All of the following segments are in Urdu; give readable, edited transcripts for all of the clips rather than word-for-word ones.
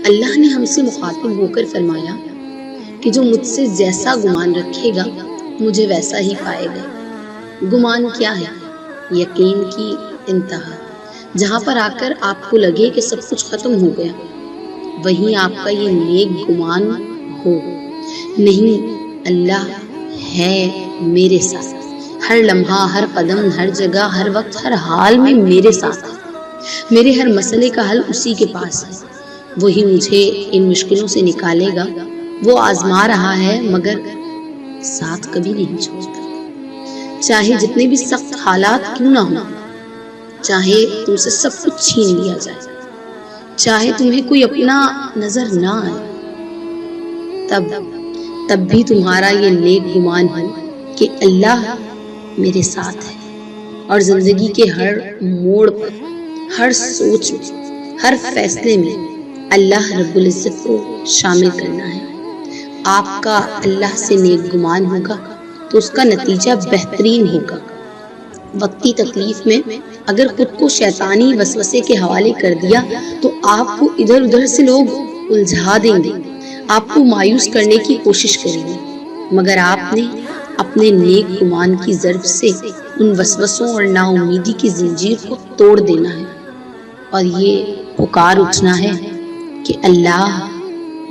اللہ نے ہم سے مخاطب ہو کر فرمایا کہ جو مجھ سے جیسا گمان رکھے گا مجھے ویسا ہی پائے گا۔ گمان کیا ہے؟ یقین کی انتہا، جہاں پر آ کر آپ کو لگے کہ سب کچھ ختم ہو گیا، وہیں آپ کا یہ نیک گمان ہو۔ نہیں، اللہ ہے میرے ساتھ، ہر لمحہ، ہر قدم، ہر جگہ، ہر وقت، ہر حال میں میرے ساتھ ہے۔ میرے ہر مسئلے کا حل اسی کے پاس ہے، وہی مجھے ان مشکلوں سے نکالے گا۔ وہ آزما رہا ہے مگر ساتھ کبھی نہیں چھوڑتا۔ چاہے جتنے بھی سخت حالات کیوں نہ ہوں، چاہے تم سے سب کچھ چھین لیا جائے، چاہے تمہیں کوئی اپنا نظر نہ آئے، تب بھی تمہارا یہ نیک گمان ہو کہ اللہ میرے ساتھ ہے، اور زندگی کے ہر موڑ پر، ہر سوچ میں، ہر فیصلے میں اللہ رب العزت کو شامل کرنا ہے۔ آپ کا اللہ سے نیک گمان ہوگا تو اس کا نتیجہ بہترین ہوگا۔ وقتی تکلیف میں اگر خود کو شیطانی وسوسے کے حوالے کر دیا تو آپ کو ادھر ادھر سے لوگ الجھا دیں گے، آپ کو مایوس کرنے کی کوشش کریں گے، مگر آپ نے اپنے نیک گمان کی ضرب سے ان وسوسوں اور نا امیدی کی زنجیر کو توڑ دینا ہے، اور یہ پکار اٹھنا ہے کہ اللہ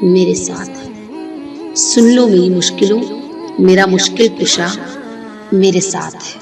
میرے ساتھ ہے۔ سن لو میری مشکلوں، میرا مشکل کشا میرے ساتھ ہے۔